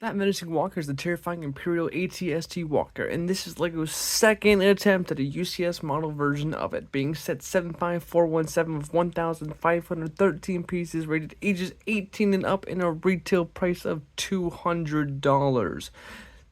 That menacing walker is the terrifying Imperial AT-ST Walker, and this is LEGO's second attempt at a UCS model version of it, being set 75417 with 1,513 pieces, rated ages 18 and up, and a retail price of $200.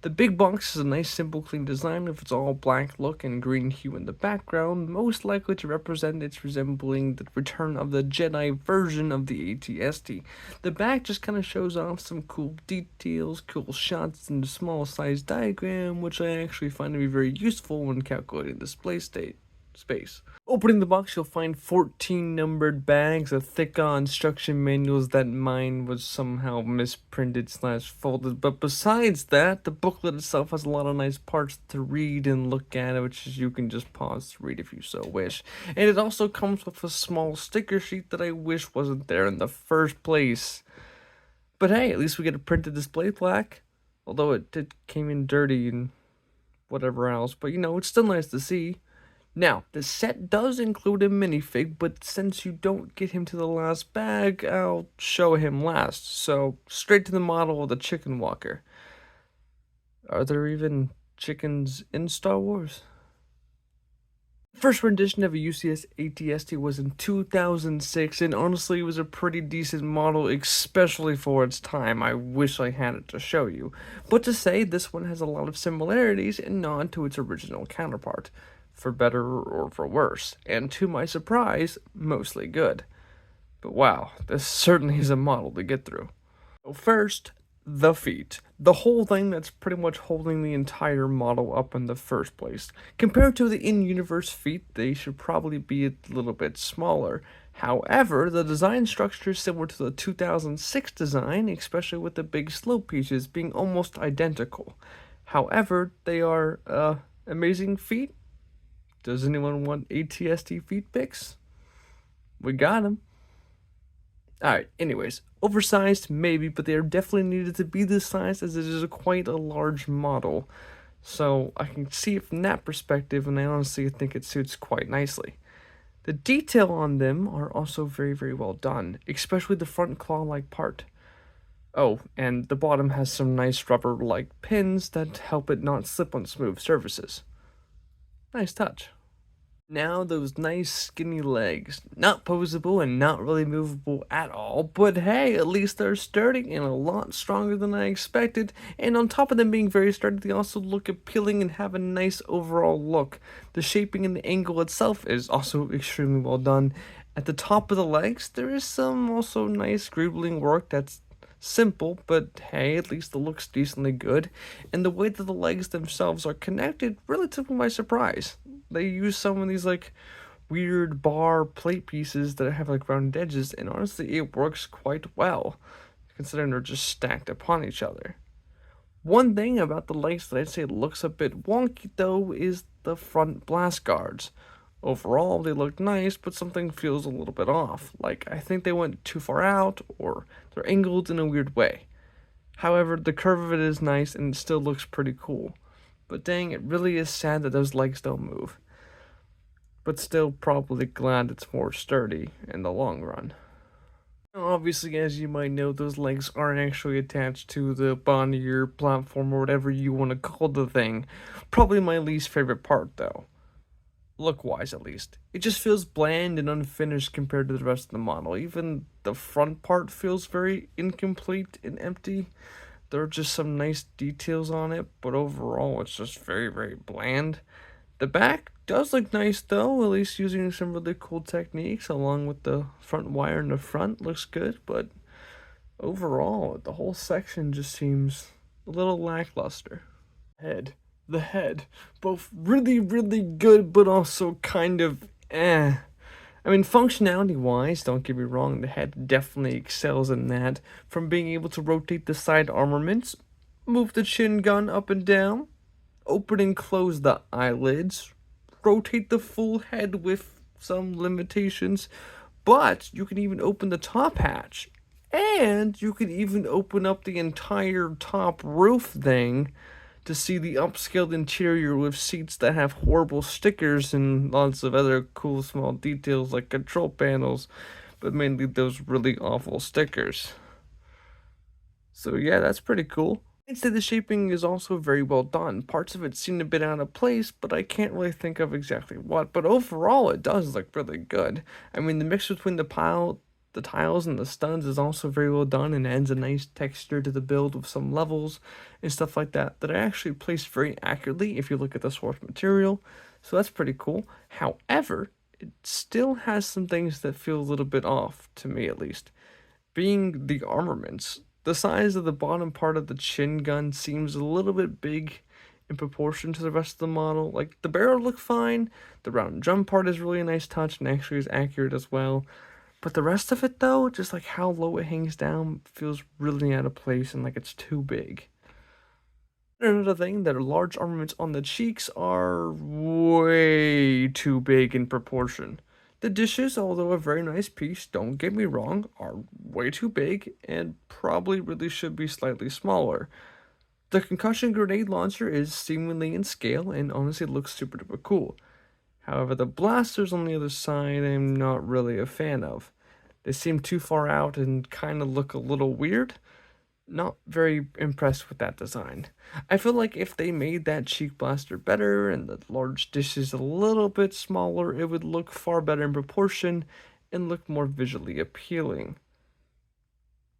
The big box is a nice, simple, clean design with its all black look and green hue in the background, most likely to represent its resembling the return of the Jedi version of the AT-ST. The back just kind of shows off some cool details, cool shots, and a small size diagram, which I actually find to be very useful when calculating display space. Opening the box, you'll find 14 numbered bags, a thick instruction manuals that mine was somehow misprinted / folded. But besides that, the booklet itself has a lot of nice parts to read and look at, which is you can just pause to read if you so wish. And it also comes with a small sticker sheet that I wish wasn't there in the first place. But hey, at least we get a printed display plaque, although it came in dirty and whatever else. But you know, it's still nice to see. Now, the set does include a minifig, but since you don't get him to the last bag, I'll show him last. So, straight to the model of the chicken walker. Are there even chickens in Star Wars? First rendition of a UCS AT-ST was in 2006, and honestly, it was a pretty decent model, especially for its time. I wish I had it to show you. But to say, this one has a lot of similarities and nod to its original counterpart, for better or for worse, and to my surprise, mostly good. But wow, this certainly is a model to get through. So first, the feet. The whole thing that's pretty much holding the entire model up in the first place. Compared to the in-universe feet, they should probably be a little bit smaller. However, the design structure is similar to the 2006 design, especially with the big slope pieces being almost identical. However, they are, amazing feet. Does anyone want AT-ST feet pics? We got them. Alright, anyways, oversized maybe, but they are definitely needed to be this size as it is quite a large model. So I can see it from that perspective, and I honestly think it suits quite nicely. The detail on them are also very, very well done, especially the front claw-like part. Oh, and the bottom has some nice rubber-like pins that help it not slip on smooth surfaces. Nice touch. Now those nice skinny legs, not posable and not really movable at all, but hey, at least they're sturdy and a lot stronger than I expected, and on top of them being very sturdy, they also look appealing and have a nice overall look. The shaping and the angle itself is also extremely well done. At the top of the legs, there is some also nice scribbling work that's simple, but hey, at least it looks decently good. And the way that the legs themselves are connected really took me by surprise. They use some of these like weird bar plate pieces that have like rounded edges, and honestly it works quite well, considering they're just stacked upon each other. One thing about the legs that I'd say looks a bit wonky though is the front blast guards. Overall, they look nice, but something feels a little bit off. Like, I think they went too far out, or they're angled in a weird way. However, the curve of it is nice, and it still looks pretty cool. But dang, it really is sad that those legs don't move. But still probably glad it's more sturdy in the long run. Obviously, as you might know, those legs aren't actually attached to the bonnier platform or whatever you want to call the thing. Probably my least favorite part, though. Look-wise, at least. It just feels bland and unfinished compared to the rest of the model. Even the front part feels very incomplete and empty. There are just some nice details on it, but overall it's just very, very bland. The back does look nice though, at least using some really cool techniques along with the front wire in the front looks good, but overall the whole section just seems a little lackluster. The head, both really, really good, but also kind of eh. I mean, functionality-wise, don't get me wrong, the head definitely excels in that. From being able to rotate the side armaments, move the chin gun up and down, open and close the eyelids, rotate the full head with some limitations, but you can even open the top hatch, and you can even open up the entire top roof thing to see the upscaled interior with seats that have horrible stickers and lots of other cool small details like control panels, but mainly those really awful stickers. So yeah, that's pretty cool. I'd say the shaping is also very well done. Parts of it seem a bit out of place, but I can't really think of exactly what. But overall, it does look really good. I mean, the mix between the tiles and the studs is also very well done and adds a nice texture to the build with some levels and stuff like that that are actually placed very accurately if you look at the source material. So that's pretty cool. However, it still has some things that feel a little bit off, to me at least, being the armaments. The size of the bottom part of the chin gun seems a little bit big in proportion to the rest of the model. Like, the barrel looked fine, the round drum part is really a nice touch and actually is accurate as well. But the rest of it though, just like how low it hangs down, feels really out of place and like it's too big. Another thing, that large armaments on the cheeks are way too big in proportion. The dishes, although a very nice piece, don't get me wrong, are way too big and probably really should be slightly smaller. The concussion grenade launcher is seemingly in scale and honestly looks super duper cool. However, the blasters on the other side I'm not really a fan of. They seem too far out and kind of look a little weird. Not very impressed with that design. I feel like if they made that cheek blaster better and the large dishes a little bit smaller, it would look far better in proportion and look more visually appealing.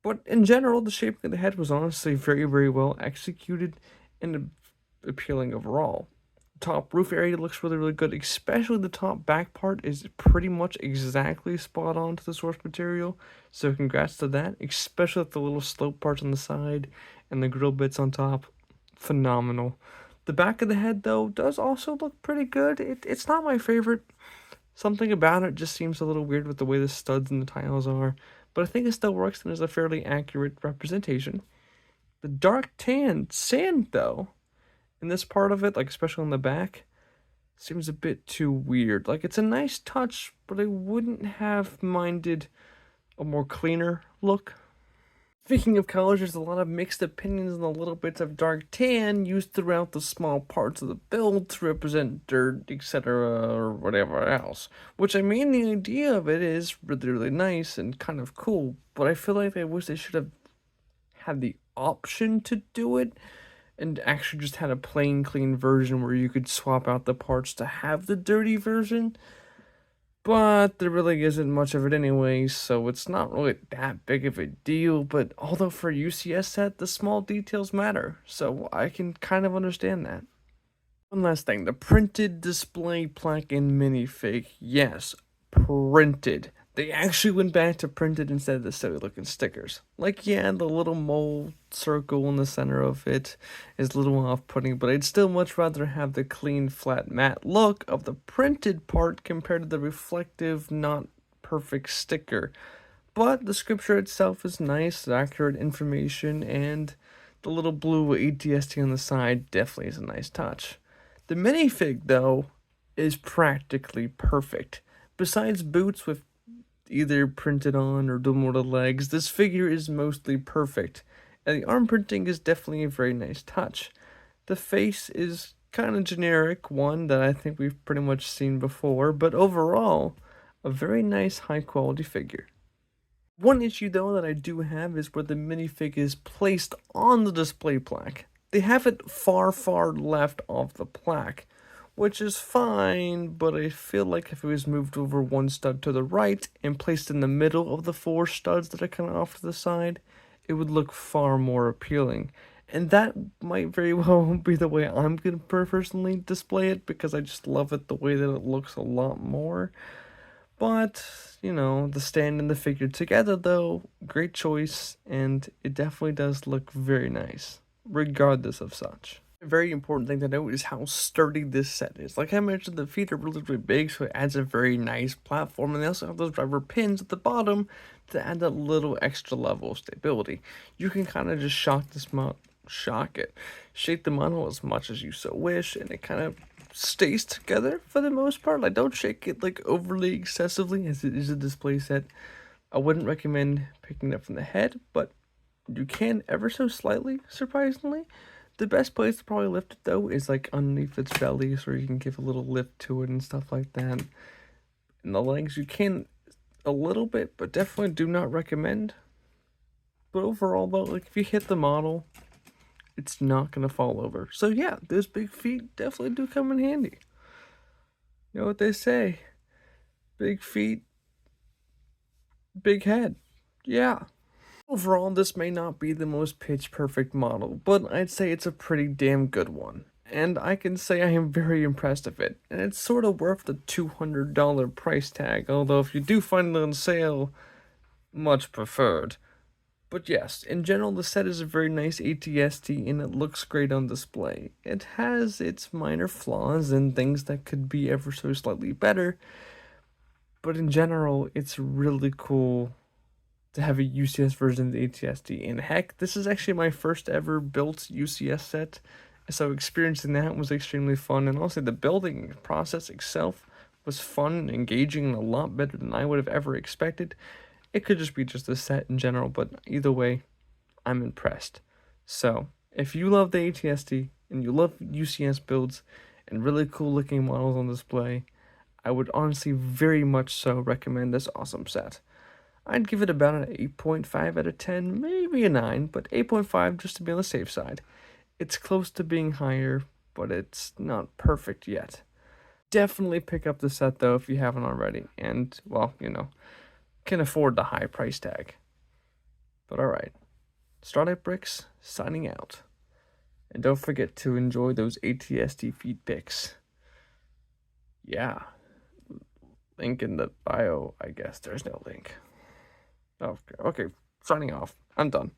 But in general, the shaping of the head was honestly very, very well executed and appealing overall. The top roof area looks really, really good, especially the top back part is pretty much exactly spot on to the source material. So congrats to that, especially with the little slope parts on the side and the grill bits on top. Phenomenal. The back of the head, though, does also look pretty good. It's not my favorite. Something about it just seems a little weird with the way the studs and the tiles are, but I think it still works and is a fairly accurate representation. The dark tan sand, though, in this part of it, like especially on the back, seems a bit too weird. Like, it's a nice touch, but I wouldn't have minded a more cleaner look. Speaking of colors, there's a lot of mixed opinions on the little bits of dark tan used throughout the small parts of the build to represent dirt, etc., or whatever else. Which, I mean, the idea of it is really, really nice and kind of cool, but I feel like I wish they should have had the option to do it and actually just had a plain, clean version where you could swap out the parts to have the dirty version. But there really isn't much of it anyway, so it's not really that big of a deal. But although for UCS set, the small details matter, so I can kind of understand that. One last thing, the printed display plaque and minifig. Yes, printed. They actually went back to printed instead of the silly looking stickers. Like, yeah, the little mole circle in the center of it is a little off-putting, but I'd still much rather have the clean, flat, matte look of the printed part compared to the reflective, not perfect sticker. But the scripture itself is nice, accurate information, and the little blue AT-ST on the side definitely is a nice touch. The minifig, though, is practically perfect. Besides boots with either printed on or done with the legs, this figure is mostly perfect, and the arm printing is definitely a very nice touch. The face is kind of generic, one that I think we've pretty much seen before, but overall, a very nice high quality figure. One issue though that I do have is where the minifig is placed on the display plaque. They have it far, far left of the plaque, which is fine, but I feel like if it was moved over one stud to the right and placed in the middle of the four studs that are kind of off to the side, it would look far more appealing. And that might very well be the way I'm going to personally display it, because I just love it the way that it looks a lot more. But, you know, the stand and the figure together, though, great choice, and it definitely does look very nice, regardless of such. A very important thing to note is how sturdy this set is. Like I mentioned, the feet are really, really big, so it adds a very nice platform, and they also have those rubber pins at the bottom to add that little extra level of stability. You can kind of just shake the model as much as you so wish, and it kind of stays together for the most part. Like, don't shake it like overly excessively, as it is a display set. I wouldn't recommend picking it up from the head, but you can ever so slightly, surprisingly. The best place to probably lift it, though, is like underneath its belly, so you can give a little lift to it and stuff like that. And the legs, you can a little bit, but definitely do not recommend. But overall, though, like if you hit the model it's not gonna fall over. So yeah, those big feet definitely do come in handy. You know what they say? Big feet, big head. Yeah. Overall, this may not be the most pitch perfect model, but I'd say it's a pretty damn good one. And I can say I am very impressed with it, and it's sort of worth the $200 price tag, although if you do find it on sale, much preferred. But yes, in general, the set is a very nice AT-ST and it looks great on display. It has its minor flaws and things that could be ever so slightly better, but in general, it's really cool to have a UCS version of the AT-ST. And heck, this is actually my first ever built UCS set, so experiencing that was extremely fun. And also, the building process itself was fun, engaging, and a lot better than I would have ever expected. It could just be just the set in general, but either way, I'm impressed. So, if you love the AT-ST and you love UCS builds and really cool looking models on display, I would honestly very much so recommend this awesome set. I'd give it about an 8.5 out of 10, maybe a 9, but 8.5 just to be on the safe side. It's close to being higher, but it's not perfect yet. Definitely pick up the set though if you haven't already, and, well, can afford the high price tag. But alright, Starlight Bricks signing out. And don't forget to enjoy those AT-ST feed pics. Yeah, link in the bio, I guess. There's no link. Okay, signing off. I'm done.